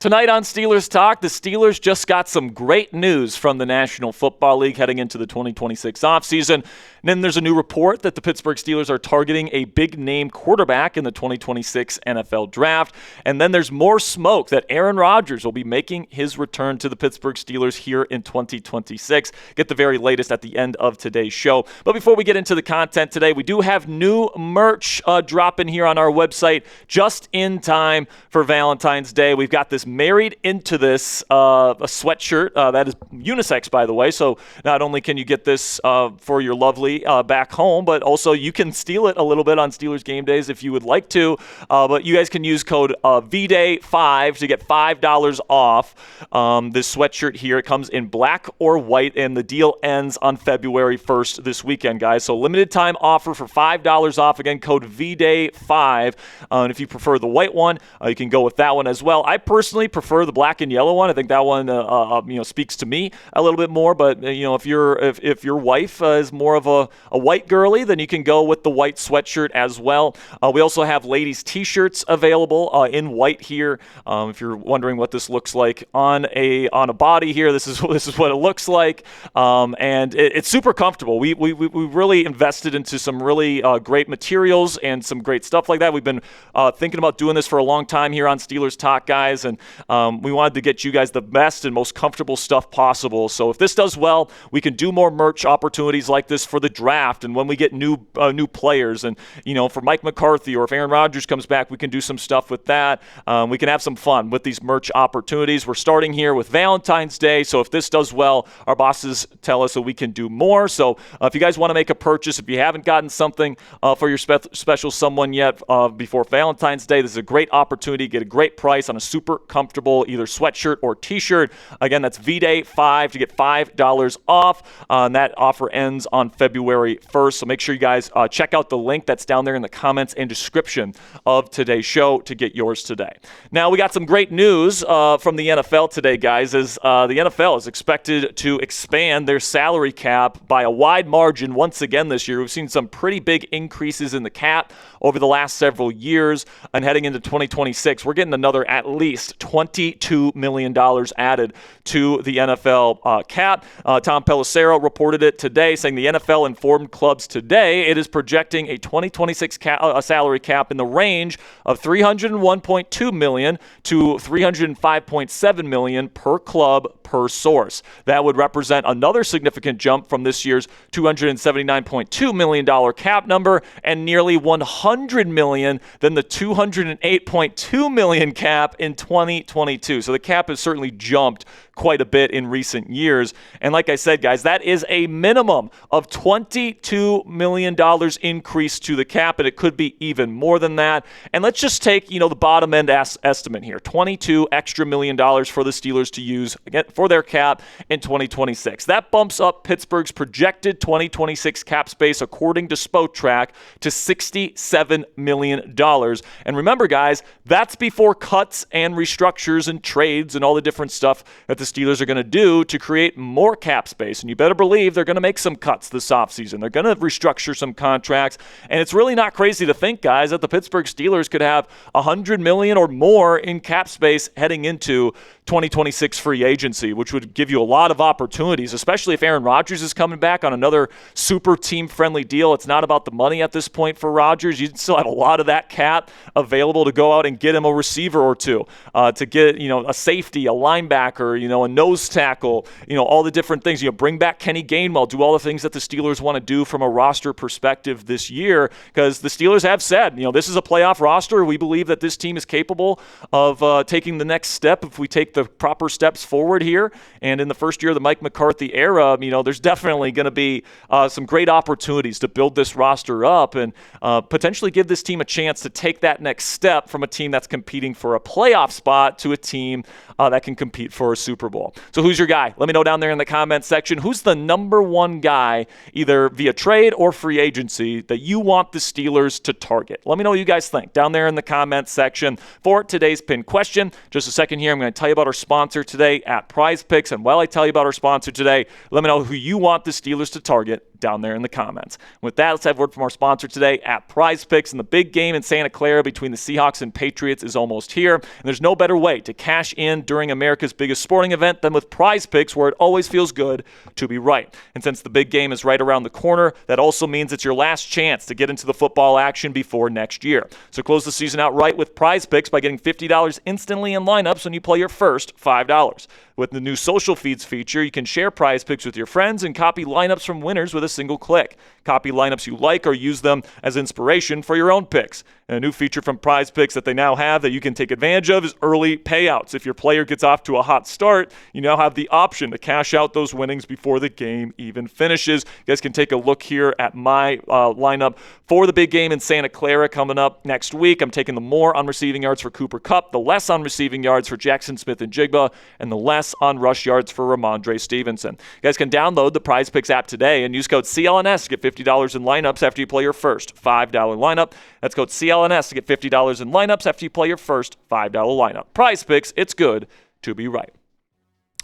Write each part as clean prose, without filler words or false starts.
Tonight on Steelers Talk, the Steelers just got some great news from the National Football League heading into the 2026 offseason. And then there's a new report that the Pittsburgh Steelers are targeting a big-name quarterback in the 2026 NFL Draft. And then there's more smoke that Aaron Rodgers will be making his return to the Pittsburgh Steelers here in 2026. Get the very latest at the end of today's show. But before we get into the content today, we do have new merch dropping here on our website just in time for Valentine's Day. We've got this Married Into This, a sweatshirt that is unisex, by the way. So not only can you get this for your lovely back home, but also you can steal it a little bit on Steelers game days if you would like to. But you guys can use code VDAY5 to get $5 off this sweatshirt here. It comes in black or white, and the deal ends on February 1st this weekend, guys. So limited time offer for $5 off. Again, code VDAY5. And if you prefer the white one, you can go with that one as well. I personally prefer the black and yellow one. I think that one speaks to me a little bit more. But if your wife is more of a white girly, then you can go with the white sweatshirt as well. We also have ladies t-shirts available in white here. If you're wondering what this looks like on a body here, this is what it looks like, and it's super comfortable. We really invested into some really great materials and some great stuff like that. We've been thinking about doing this for a long time here on Steelers Talk, guys, and we wanted to get you guys the best and most comfortable stuff possible. So if this does well, we can do more merch opportunities like this for the draft, and when we get new players, and for Mike McCarthy, or if Aaron Rodgers comes back, we can do some stuff with that. We can have some fun with these merch opportunities. We're starting here with Valentine's Day, so if this does well, our bosses tell us that we can do more. So if you guys want to make a purchase, if you haven't gotten something for your special someone yet before Valentine's Day, this is a great opportunity to get a great price on a super comfortable either sweatshirt or t-shirt. Again, that's VDAY5 to get $5 off. And that offer ends on February 1st. So make sure you guys check out the link that's down there in the comments and description of today's show to get yours today. Now, we got some great news from the NFL today, guys, as the NFL is expected to expand their salary cap by a wide margin once again this year. We've seen some pretty big increases in the cap over the last several years, and heading into 2026, we're getting another at least $22 million added to the NFL cap. Tom Pelissero reported it today, saying the NFL informed clubs today it is projecting a 2026 salary cap in the range of $301.2 million to $305.7 million per club per source. That would represent another significant jump from this year's $279.2 million cap number, and nearly $100 million than the $208.2 million cap in 2022. So the cap has certainly jumped quite a bit in recent years. And like I said, guys, that is a minimum of $22 million increase to the cap, and it could be even more than that. And let's just take, the bottom end estimate here, $22 extra million for the Steelers to use again for their cap in 2026. That bumps up Pittsburgh's projected 2026 cap space, according to Spotrac, to $67 million. And remember, guys, that's before cuts and restructures and trades and all the different stuff that the Steelers are going to do to create more cap space. And you better believe they're going to make some cuts this offseason. They're going to restructure some contracts. And it's really not crazy to think, guys, that the Pittsburgh Steelers could have $100 million or more in cap space heading into 2026 free agency, which would give you a lot of opportunities, especially if Aaron Rodgers is coming back on another super team-friendly deal. It's not about the money at this point for Rodgers. You still have a lot of that cap available to go out and get him a receiver or two, to get, a safety, a linebacker, a nose tackle, all the different things. Bring back Kenny Gainwell, do all the things that the Steelers want to do from a roster perspective this year, because the Steelers have said, this is a playoff roster. We believe that this team is capable of taking the next step if we take the proper steps forward here. And in the first year of the Mike McCarthy era, there's definitely going to be some great opportunities to build this roster up and potentially give this team a chance to take that next step from a team that's competing for a playoff spot to a team that can compete for a Super Bowl. So who's your guy? Let me know down there in the comments section. Who's the number one guy, either via trade or free agency, that you want the Steelers to target? Let me know what you guys think down there in the comments section for today's pinned question. Just a second here, I'm going to tell you about our sponsor today at Prize Picks. And while I tell you about our sponsor today, let me know who you want the Steelers to target down there in the comments. With that, let's have a word from our sponsor today at Prize Picks. And the big game in Santa Clara between the Seahawks and Patriots is almost here. And there's no better way to cash in during America's biggest sporting event than with Prize Picks, where it always feels good to be right. And since the big game is right around the corner, that also means it's your last chance to get into the football action before next year. So close the season out right with Prize Picks by getting $50 instantly in lineups when you play your first $5. With the new social feeds feature, you can share Prize Picks with your friends and copy lineups from winners with a single click. Copy lineups you like or use them as inspiration for your own picks. And a new feature from Prize Picks that they now have that you can take advantage of is early payouts. If your player gets off to a hot start, you now have the option to cash out those winnings before the game even finishes. You guys can take a look here at my lineup for the big game in Santa Clara coming up next week. I'm taking the more on receiving yards for Cooper Kupp, the less on receiving yards for Jackson Smith-Njigba, and the less on rush yards for Ramondre Stevenson. You guys can download the Prize Picks app today and use code CLNS to get $50 in lineups after you play your first $5 lineup. That's code CLNS to get $50 in lineups after you play your first $5 lineup. Prize Picks, it's good to be right.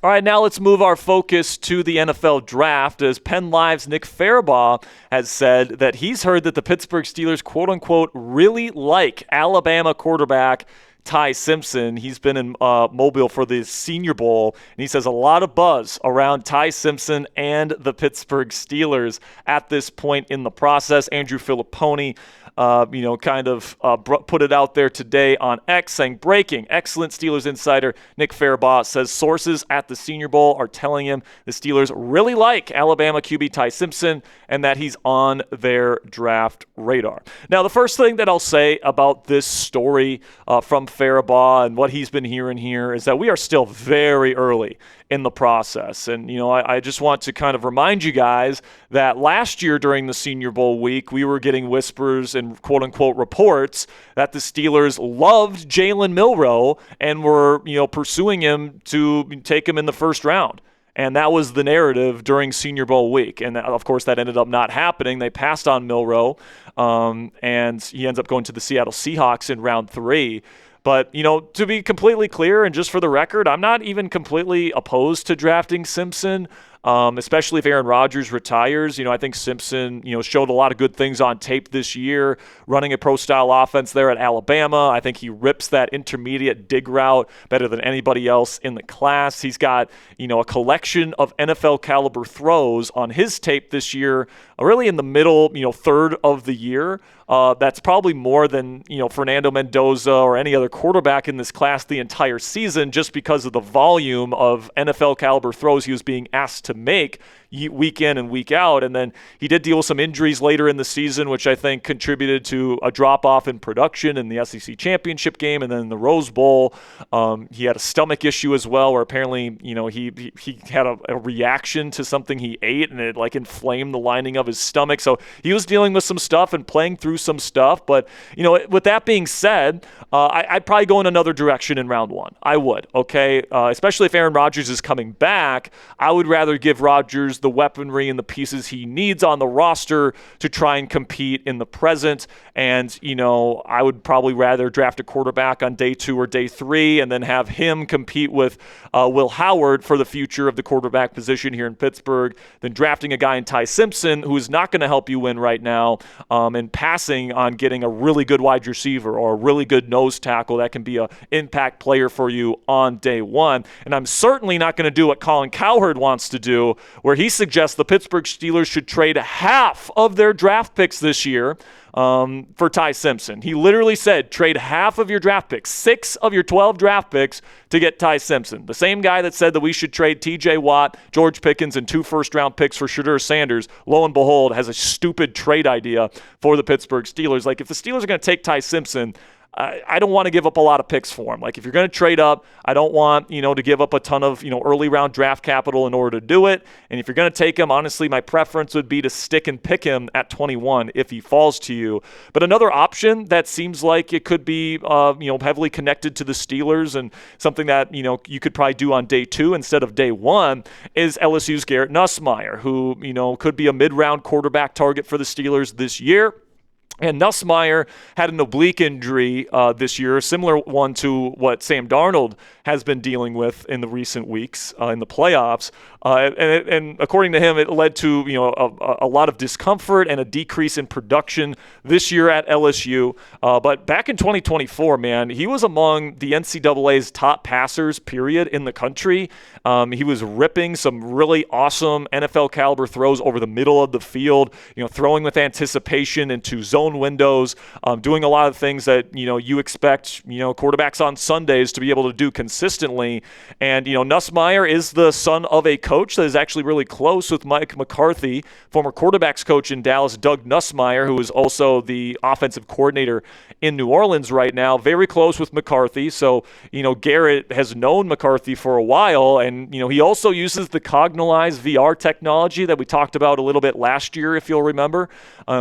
All right, now let's move our focus to the NFL draft, as Penn Live's Nick Farabaugh has said that he's heard that the Pittsburgh Steelers, quote-unquote, really like Alabama quarterback Ty Simpson. He's been in Mobile for the Senior Bowl, and he says a lot of buzz around Ty Simpson and the Pittsburgh Steelers at this point in the process. Andrew Filipponi put it out there today on X saying, breaking, excellent Steelers insider Nick Farabaugh says sources at the Senior Bowl are telling him the Steelers really like Alabama QB Ty Simpson and that he's on their draft radar. Now, the first thing that I'll say about this story from Farabaugh and what he's been hearing here is that we are still very early in the process. And, I just want to kind of remind you guys that last year during the Senior Bowl week, we were getting whispers and quote-unquote reports that the Steelers loved Jalen Milroe and were, pursuing him to take him in the first round. And that was the narrative during Senior Bowl week. And, of course, that ended up not happening. They passed on Milroe, and he ends up going to the Seattle Seahawks in round 3. But, to be completely clear and just for the record, I'm not even completely opposed to drafting Simpson, especially if Aaron Rodgers retires. I think Simpson, showed a lot of good things on tape this year, running a pro-style offense there at Alabama. I think he rips that intermediate dig route better than anybody else in the class. He's got, a collection of NFL-caliber throws on his tape this year, really in the middle, third of the year. That's probably more than, Fernando Mendoza or any other quarterback in this class the entire season, just because of the volume of NFL caliber throws he was being asked to make week in and week out. And then he did deal with some injuries later in the season, which I think contributed to a drop-off in production in the SEC championship game and then in the Rose Bowl. He had a stomach issue as well, where apparently, he had a reaction to something he ate, and it inflamed the lining of his stomach. So he was dealing with some stuff and playing through some stuff. But, with that being said, I'd probably go in another direction in round 1. I would, okay? Especially if Aaron Rodgers is coming back, I would rather give Rodgers the weaponry and the pieces he needs on the roster to try and compete in the present. And, I would probably rather draft a quarterback on day 2 or day 3 and then have him compete with Will Howard for the future of the quarterback position here in Pittsburgh than drafting a guy in Ty Simpson who is not going to help you win right now, and passing on getting a really good wide receiver or a really good nose tackle that can be an impact player for you on day 1. And I'm certainly not going to do what Colin Cowherd wants to do, where he suggests the Pittsburgh Steelers should trade half of their draft picks this year for Ty Simpson. He literally said, trade half of your draft picks, 6 of your 12 draft picks to get Ty Simpson. The same guy that said that we should trade TJ Watt, George Pickens, and 2 first-round picks for Shadur Sanders, lo and behold, has a stupid trade idea for the Pittsburgh Steelers. If the Steelers are going to take Ty Simpson, I don't want to give up a lot of picks for him. If you're going to trade up, I don't want, to give up a ton of, early round draft capital in order to do it. And if you're going to take him, honestly, my preference would be to stick and pick him at 21 if he falls to you. But another option that seems like it could be, heavily connected to the Steelers and something that, you could probably do on day 2 instead of day 1 is LSU's Garrett Nussmeier, who, could be a mid-round quarterback target for the Steelers this year. And Nussmeier had an oblique injury this year, a similar one to what Sam Darnold has been dealing with in the recent weeks in the playoffs. And according to him, it led to a lot of discomfort and a decrease in production this year at LSU. But back in 2024, man, he was among the NCAA's top passers, period, in the country. He was ripping some really awesome NFL caliber throws over the middle of the field, throwing with anticipation into zone windows, doing a lot of things that you expect quarterbacks on Sundays to be able to do consistently. And Nussmeier is the son of a coach that is actually really close with Mike McCarthy, former quarterbacks coach in Dallas, Doug Nussmeier, who is also the offensive coordinator in New Orleans right now, very close with McCarthy. So Garrett has known McCarthy for a while, and he also uses the Cognalyze VR technology that we talked about a little bit last year, if you'll remember.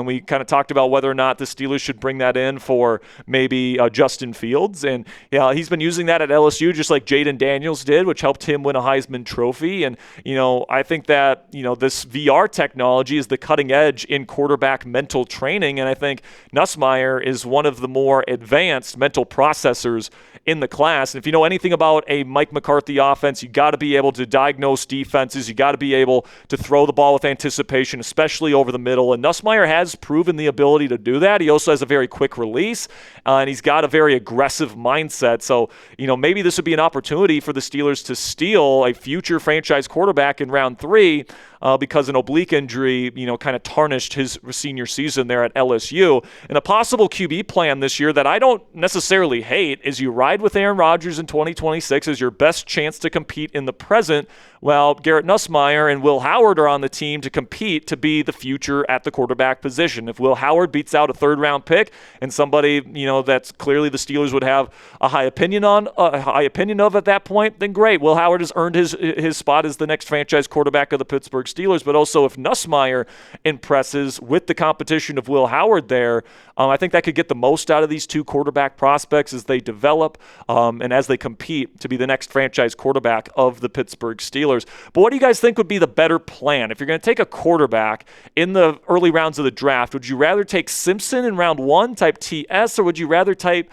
We kind of talked about whether or not the Steelers should bring that in for maybe Justin Fields. And he's been using that at LSU just like Jaden Daniels did, which helped him win a Heisman Trophy. And, I think that, this VR technology is the cutting edge in quarterback mental training. And I think Nussmeier is one of the more advanced mental processors in the class. And if you know anything about a Mike McCarthy offense, you got to be able to diagnose defenses. You got to be able to throw the ball with anticipation, especially over the middle. And Nussmeier has proven the ability to do that. He also has a very quick release, and he's got a very aggressive mindset. So, maybe this would be an opportunity for the Steelers to steal a future franchise quarterback in round 3 because an oblique injury, kind of tarnished his senior season there at LSU. And a possible QB plan this year that I don't necessarily hate is you ride with Aaron Rodgers in 2026 as your best chance to compete in the present, while Garrett Nussmeier and Will Howard are on the team to compete to be the future at the quarterback position. If Will Howard beats out a third-round pick and somebody, that's clearly the Steelers would have a high opinion of at that point, then great. Will Howard has earned his spot as the next franchise quarterback of the Pittsburgh Steelers. But also if Nussmeier impresses with the competition of Will Howard there, I think that could get the most out of these two quarterback prospects as they develop and as they compete to be the next franchise quarterback of the Pittsburgh Steelers. But what do you guys think would be the better plan? If you're going to take a quarterback in the early rounds of the draft, would you rather take Simpson in round 1, type TS, or would you rather take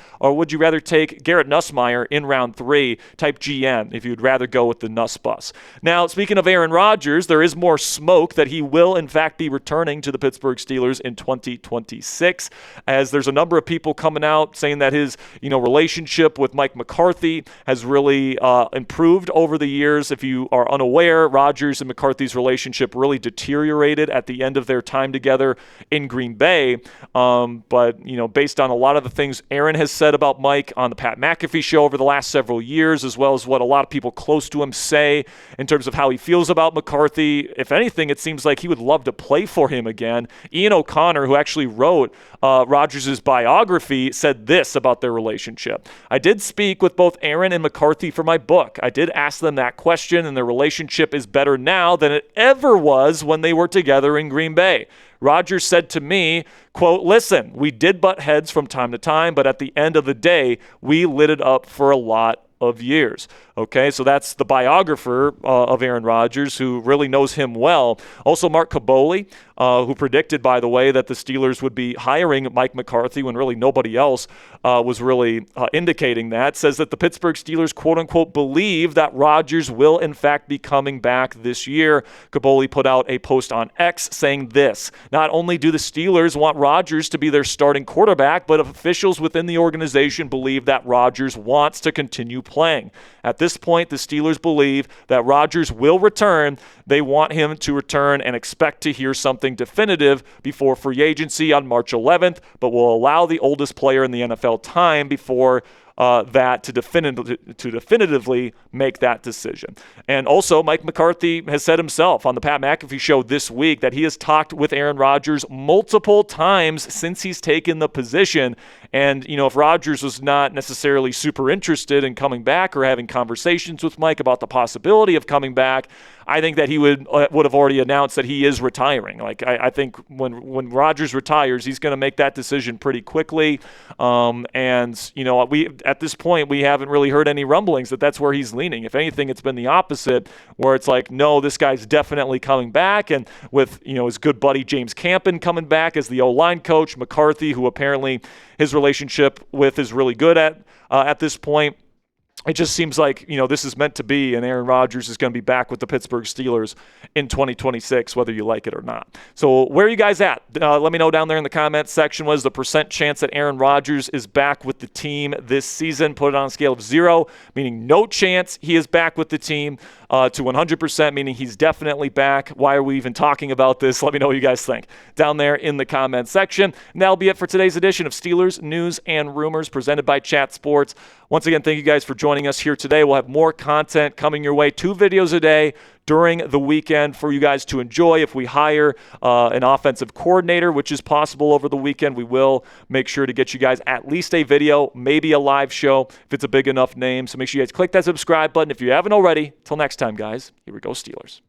Garrett Nussmeier in round 3, type GN, if you'd rather go with the Nuss bus? Now, speaking of Aaron Rodgers, there is more smoke that he will, in fact, be returning to the Pittsburgh Steelers in 2026, as there's a number of people coming out saying that his, relationship with Mike McCarthy has really improved over the years. If you are unaware, Rodgers and McCarthy's relationship really deteriorated at the end of their time together in Green Bay. But based on a lot of the things Aaron has said about Mike on the Pat McAfee show over the last several years, as well as what a lot of people close to him say in terms of how he feels about McCarthy, if anything, it seems like he would love to play for him again. Ian O'Connor, who actually wrote Rodgers' biography, said this about their relationship. I did speak with both Aaron and McCarthy for my book. I did ask them that question, and their relationship is better now than it ever was when they were together in Green Bay. Rodgers said to me, quote, "Listen, we did butt heads from time to time, but at the end of the day, we lit it up for a lot of years." Okay, so that's the biographer of Aaron Rodgers, who really knows him well. Also, Mark Kaboly, who predicted, by the way, that the Steelers would be hiring Mike McCarthy when really nobody else was really indicating that, says that the Pittsburgh Steelers, quote-unquote, believe that Rodgers will, in fact, be coming back this year. Kaboly put out a post on X saying this: not only do the Steelers want Rodgers to be their starting quarterback, but officials within the organization believe that Rodgers wants to continue playing. At this point, the Steelers believe that Rodgers will return. They want him to return and expect to hear something definitive before free agency on March 11th, but will allow the oldest player in the NFL time before that to definitively make that decision. And also, Mike McCarthy has said himself on the Pat McAfee show this week that he has talked with Aaron Rodgers multiple times since he's taken the position. And, if Rodgers was not necessarily super interested in coming back or having conversations with Mike about the possibility of coming back, I think that he would have already announced that he is retiring. Like I think when Rodgers retires, he's going to make that decision pretty quickly. And we at this point we haven't really heard any rumblings that that's where he's leaning. If anything, it's been the opposite, where it's like, no, this guy's definitely coming back. And with his good buddy James Campen coming back as the O-line coach, McCarthy, who apparently his relationship with is really good at this point. It just seems like, this is meant to be, and Aaron Rodgers is going to be back with the Pittsburgh Steelers in 2026, whether you like it or not. So where are you guys at? Let me know down there in the comments section. What is the percent chance that Aaron Rodgers is back with the team this season? Put it on a scale of 0, meaning no chance he is back with the team, to 100%, meaning he's definitely back. Why are we even talking about this? Let me know what you guys think down there in the comments section. And that'll be it for today's edition of Steelers News and Rumors presented by Chat Sports. Once again, thank you guys for joining us here today. We'll have more content coming your way, 2 videos a day during the weekend for you guys to enjoy. If we hire an offensive coordinator, which is possible over the weekend, we will make sure to get you guys at least a video, maybe a live show if it's a big enough name. So make sure you guys click that subscribe button if you haven't already. Till next time, guys, here we go, Steelers.